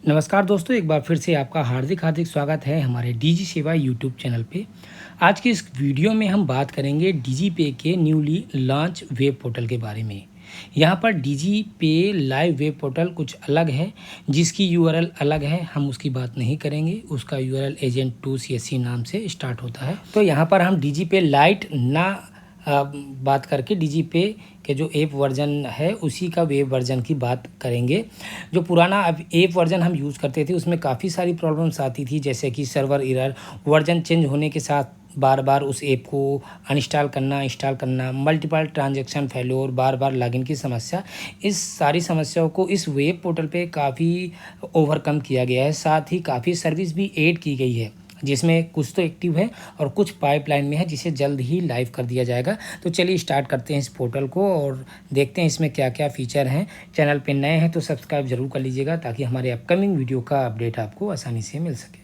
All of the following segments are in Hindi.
नमस्कार दोस्तों, एक बार फिर से आपका हार्दिक हार्दिक स्वागत है हमारे डीजी सेवा यूट्यूब चैनल पे। आज की इस वीडियो में हम बात करेंगे डीजी पे के न्यूली लॉन्च वेब पोर्टल के बारे में। यहाँ पर डीजी पे लाइव वेब पोर्टल कुछ अलग है, जिसकी यूआरएल अलग है, हम उसकी बात नहीं करेंगे। उसका यूआरएल एजेंट 2 CSC नाम से स्टार्ट होता है। तो यहाँ पर हम डीजी पे लाइट ना बात करके डीजी पे के जो ऐप वर्जन है उसी का वेब वर्जन की बात करेंगे। जो पुराना अब ऐप वर्जन हम यूज़ करते थे उसमें काफ़ी सारी प्रॉब्लम्स आती थी, जैसे कि सर्वर एरर, वर्जन चेंज होने के साथ बार बार उस ऐप को अनइंस्टॉल करना, इंस्टॉल करना, मल्टीपल ट्रांजैक्शन फेल्योर, बार बार लॉगिन की समस्या। इस सारी समस्याओं को इस वेब पोर्टल पे काफ़ी ओवरकम किया गया है। साथ ही काफ़ी सर्विस भी ऐड की गई है, जिसमें कुछ तो एक्टिव है और कुछ पाइपलाइन में है, जिसे जल्द ही लाइव कर दिया जाएगा। तो चलिए स्टार्ट करते हैं इस पोर्टल को और देखते हैं इसमें क्या क्या फ़ीचर हैं। चैनल पे नए हैं तो सब्सक्राइब ज़रूर कर लीजिएगा, ताकि हमारे अपकमिंग वीडियो का अपडेट आपको आसानी से मिल सके।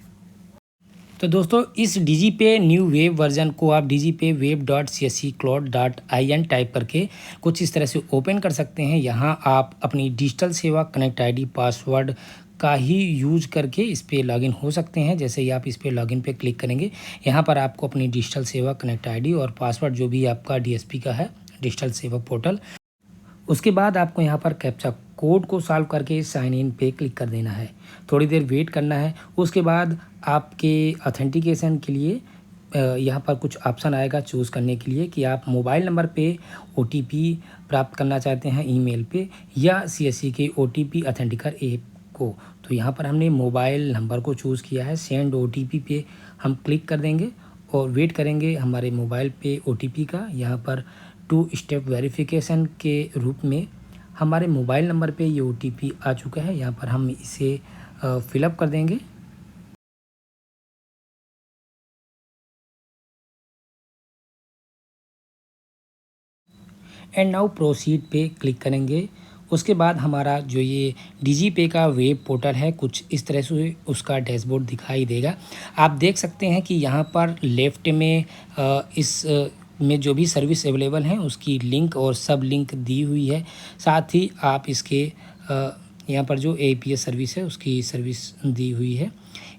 तो दोस्तों, इस डीजी पे न्यू वेब वर्जन को आप dgpay.web.csccloud.in टाइप करके कुछ इस तरह से ओपन कर सकते हैं। यहाँ आप अपनी डिजिटल सेवा कनेक्ट आईडी पासवर्ड का ही यूज करके इस पे लॉगिन हो सकते हैं। जैसे ही आप इस पे लॉगिन पे क्लिक करेंगे, यहाँ पर आपको अपनी डिजिटल सेवा कनेक्ट आईडी और पासवर्ड जो भी आपका डीएसपी का है, डिजिटल सेवा पोर्टल, उसके बाद आपको यहाँ पर कैप्चा कोड को सॉल्व करके साइन इन पे क्लिक कर देना है। थोड़ी देर वेट करना है। उसके बाद आपके ऑथेंटिकेशन के लिए यहाँ पर कुछ ऑप्शन आएगा चूज़ करने के लिए कि आप मोबाइल नंबर पे ओटीपी प्राप्त करना चाहते हैं ईमेल पे, या सीएससी के ओटीपी ऑथेंटिकर ऐप को। तो यहाँ पर हमने मोबाइल नंबर को चूज़ किया है। सेंड ओटीपी पे हम क्लिक कर देंगे और वेट करेंगे हमारे मोबाइल पे ओटीपी का। यहाँ पर 2 स्टेप वेरिफिकेशन के रूप में हमारे मोबाइल नंबर पे ये ओटीपी आ चुका है। यहाँ पर हम इसे फिलअप कर देंगे। एंड नाउ प्रोसीड पे क्लिक करेंगे। उसके बाद हमारा जो ये डीजी पे का वेब पोर्टल है, कुछ इस तरह से उसका डैशबोर्ड दिखाई देगा। आप देख सकते हैं कि यहाँ पर लेफ़्ट में इस में जो भी सर्विस अवेलेबल हैं उसकी लिंक और सब लिंक दी हुई है। साथ ही आप इसके यहाँ पर जो एपीएस सर्विस है उसकी सर्विस दी हुई है।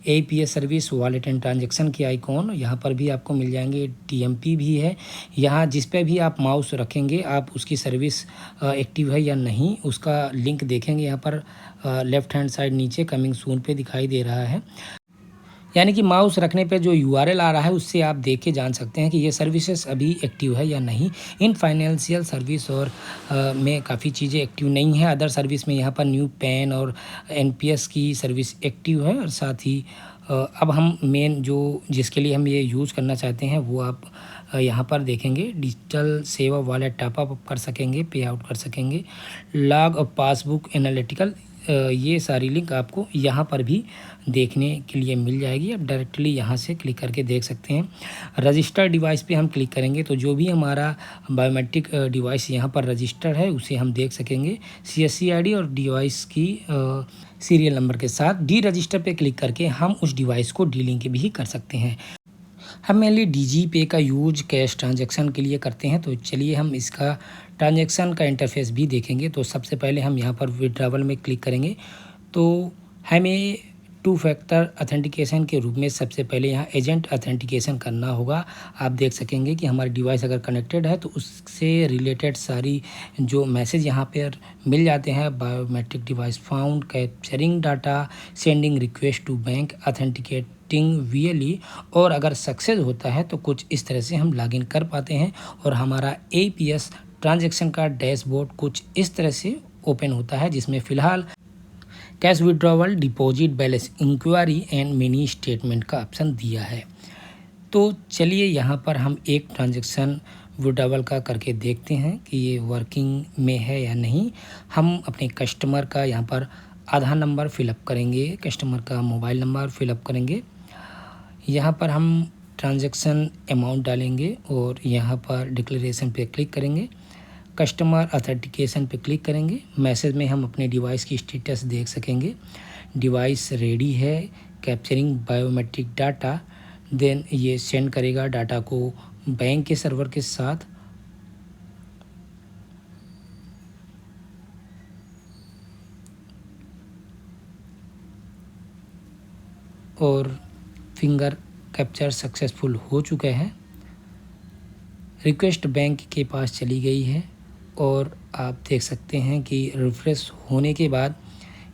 APS service, wallet and transaction के आइकॉन यहाँ पर भी आपको मिल जाएंगे। टीएमपी भी है। यहाँ जिस पे भी आप माउस रखेंगे आप उसकी सर्विस एक्टिव है या नहीं उसका लिंक देखेंगे। यहाँ पर लेफ़्ट हैंड साइड नीचे कमिंग सून पे दिखाई दे रहा है। यानी कि माउस रखने पे जो यूआरएल आ रहा है उससे आप देख के जान सकते हैं कि ये सर्विसेज अभी एक्टिव है या नहीं। इन फाइनेंशियल सर्विस और में काफ़ी चीज़ें एक्टिव नहीं है। अदर सर्विस में यहाँ पर न्यू पैन और एनपीएस की सर्विस एक्टिव है। और साथ ही अब हम मेन जो जिसके लिए हम ये यूज़ करना चाहते हैं वो आप यहाँ पर देखेंगे। डिजिटल सेवा वॉलेट टॉपअप कर सकेंगे, पे आउट कर सकेंगे, लॉग और पासबुक एनालिटिकल, ये सारी लिंक आपको यहाँ पर भी देखने के लिए मिल जाएगी। आप डायरेक्टली यहाँ से क्लिक करके देख सकते हैं। रजिस्टर डिवाइस पे हम क्लिक करेंगे तो जो भी हमारा बायोमेट्रिक डिवाइस यहाँ पर रजिस्टर है उसे हम देख सकेंगे सीएससी आईडी और डिवाइस की सीरियल नंबर के साथ। डी रजिस्टर पे क्लिक करके हम उस डिवाइस को डी लिंक भी कर सकते हैं। हम मेनली डीजी पे का यूज कैश ट्रांजैक्शन के लिए करते हैं। तो चलिए हम इसका ट्रांजैक्शन का इंटरफेस भी देखेंगे। तो सबसे पहले हम यहाँ पर विड्रॉवल में क्लिक करेंगे तो हमें 2 फैक्टर अथेंटिकेशन के रूप में सबसे पहले यहाँ एजेंट अथेंटिकेशन करना होगा। आप देख सकेंगे कि हमारी डिवाइस अगर कनेक्टेड है तो उससे रिलेटेड सारी जो मैसेज यहाँ पर मिल जाते हैं। Biometric device found, capturing data, sending request to bank, authenticating VLE, और अगर सक्सेस होता है तो कुछ इस तरह से हम लॉगिन कर पाते हैं और हमारा एपीएस ट्रांजैक्शन का डैशबोर्ड कुछ इस तरह से ओपन होता है, जिसमें फ़िलहाल cash withdrawal, deposit, balance inquiry and mini statement का ऑप्शन दिया है। तो चलिए यहाँ पर हम एक ट्रांजैक्शन विड्रॉवल का करके देखते हैं कि ये वर्किंग में है या नहीं। हम अपने कस्टमर का यहाँ पर आधार नंबर फिलअप करेंगे, कस्टमर का मोबाइल नंबर फिलअप करेंगे। यहाँ पर हम ट्रांजैक्शन अमाउंट डालेंगे और यहाँ पर डिक्लेरेशन पे क्लिक करेंगे। कस्टमर अथेंटिकेशन पे क्लिक करेंगे। मैसेज में हम अपने डिवाइस की स्टेटस देख सकेंगे। डिवाइस रेडी है, कैप्चरिंग बायोमेट्रिक डाटा, देन ये सेंड करेगा डाटा को बैंक के सर्वर के साथ। और फिंगर कैप्चर सक्सेसफुल हो चुका है। रिक्वेस्ट बैंक के पास चली गई है और आप देख सकते हैं कि रिफ्रेश होने के बाद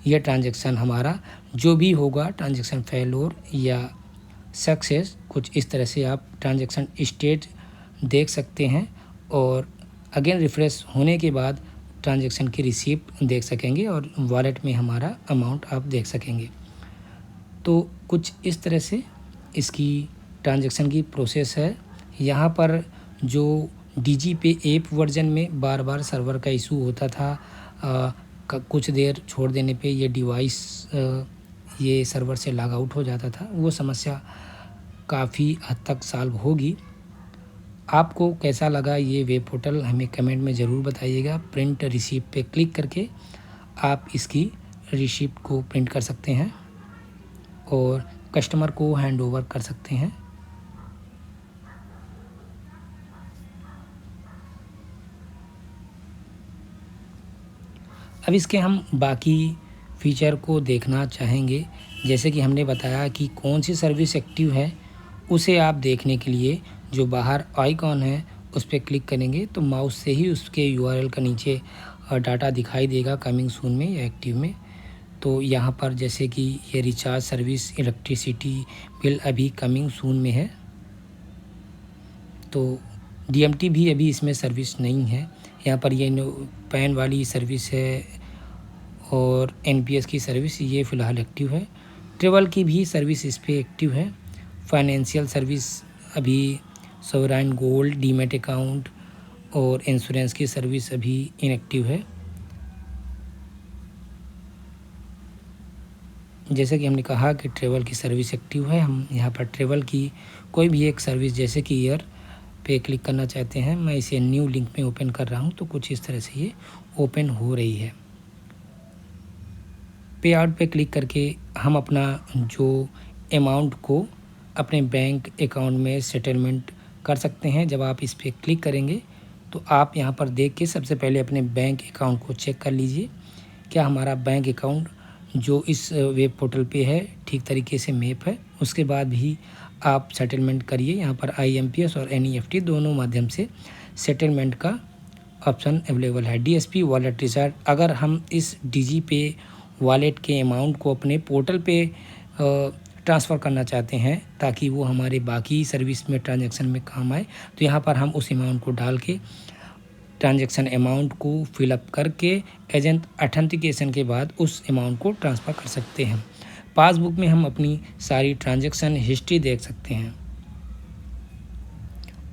यह ट्रांजैक्शन हमारा जो भी होगा, ट्रांजैक्शन फेल्योर या सक्सेस, कुछ इस तरह से आप ट्रांजैक्शन स्टेट देख सकते हैं। और अगेन रिफ्रेश होने के बाद ट्रांजैक्शन की रिसीप्ट देख सकेंगे और वॉलेट में हमारा अमाउंट आप देख सकेंगे। तो कुछ इस तरह से इसकी ट्रांजैक्शन की प्रोसेस है। यहाँ पर जो DigiPay ऐप वर्जन में बार बार सर्वर का इशू होता था, कुछ देर छोड़ देने पे ये डिवाइस ये सर्वर से लॉग आउट हो जाता था, वो समस्या काफ़ी हद तक सॉल्व होगी। आपको कैसा लगा ये वेब पोर्टल हमें कमेंट में ज़रूर बताइएगा। प्रिंट रिसीप्ट पे क्लिक करके आप इसकी रिसीप्ट को प्रिंट कर सकते हैं और कस्टमर को हैंड ओवर कर सकते हैं। अब इसके हम बाकी फ़ीचर को देखना चाहेंगे। जैसे कि हमने बताया कि कौन सी सर्विस एक्टिव है, उसे आप देखने के लिए जो बाहर आइकॉन है उस पर क्लिक करेंगे तो माउस से ही उसके URL का नीचे डाटा दिखाई देगा कमिंग सून में या एक्टिव में। तो यहाँ पर जैसे कि ये रिचार्ज सर्विस इलेक्ट्रिसिटी बिल अभी कमिंग सून में है, तो DMT भी अभी इसमें सर्विस नहीं है। यहाँ पर ये पैन वाली सर्विस है और NPS की सर्विस ये फ़िलहाल एक्टिव है। ट्रेवल की भी सर्विस इस पर एक्टिव है। फाइनेंशियल सर्विस अभी सोवरेन गोल्ड, डीमेट अकाउंट और इंश्योरेंस की सर्विस अभी इनएक्टिव है। जैसे कि हमने कहा कि ट्रेवल की सर्विस एक्टिव है, हम यहाँ पर ट्रेवल की कोई भी एक सर्विस जैसे कि एयर पे क्लिक करना चाहते हैं। मैं इसे न्यू लिंक में ओपन कर रहा हूँ तो कुछ इस तरह से ये ओपन हो रही है। पे आउट पे क्लिक करके हम अपना जो अमाउंट को अपने बैंक अकाउंट में सेटलमेंट कर सकते हैं। जब आप इस पर क्लिक करेंगे तो आप यहाँ पर देख के सबसे पहले अपने बैंक अकाउंट को चेक कर लीजिए, क्या हमारा बैंक अकाउंट जो इस वेब पोर्टल पे है ठीक तरीके से मैप है। उसके बाद भी आप सेटलमेंट करिए। यहाँ पर IMPS और NEFT दोनों माध्यम से सेटलमेंट का ऑप्शन अवेलेबल है। DSP वॉलेट रिचार्ज, अगर हम इस DigiPay वॉलेट के अमाउंट को अपने पोर्टल पे ट्रांसफ़र करना चाहते हैं ताकि वो हमारे बाकी सर्विस में ट्रांजैक्शन में काम आए, तो यहाँ पर हम उस अमाउंट को डाल के ट्रांजैक्शन अमाउंट को फिलअप करके एजेंट ऑथेंटिकेशन के बाद उस अमाउंट को ट्रांसफ़र कर सकते हैं। पासबुक में हम अपनी सारी ट्रांजैक्शन हिस्ट्री देख सकते हैं।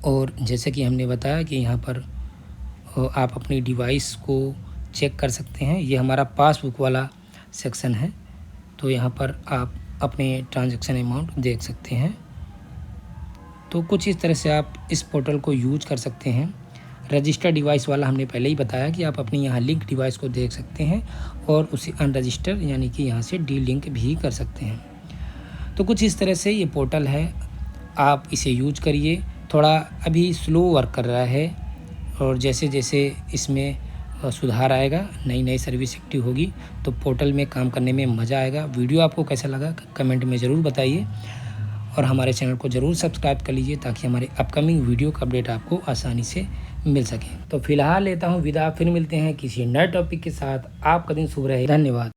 और जैसे कि हमने बताया कि यहाँ पर आप अपनी डिवाइस को चेक कर सकते हैं। ये हमारा पासबुक वाला सेक्शन है, तो यहाँ पर आप अपने ट्रांजैक्शन अमाउंट देख सकते हैं। तो कुछ इस तरह से आप इस पोर्टल को यूज कर सकते हैं। रजिस्टर डिवाइस वाला हमने पहले ही बताया कि आप अपनी यहाँ लिंक डिवाइस को देख सकते हैं और उसे अनरजिस्टर यानी कि यहाँ से डीलिंक भी कर सकते हैं। तो कुछ इस तरह से ये पोर्टल है, आप इसे यूज करिए। थोड़ा अभी स्लो वर्क कर रहा है और जैसे जैसे इसमें सुधार आएगा, नई नई सर्विस एक्टिव होगी तो पोर्टल में काम करने में मज़ा आएगा। वीडियो आपको कैसा लगा कमेंट में ज़रूर बताइए और हमारे चैनल को ज़रूर सब्सक्राइब कर लीजिए ताकि हमारे अपकमिंग वीडियो का अपडेट आपको आसानी से मिल सके। तो फिलहाल लेता हूँ विदा, फिर मिलते हैं किसी नए टॉपिक के साथ। आपका दिन शुभ रहे। धन्यवाद।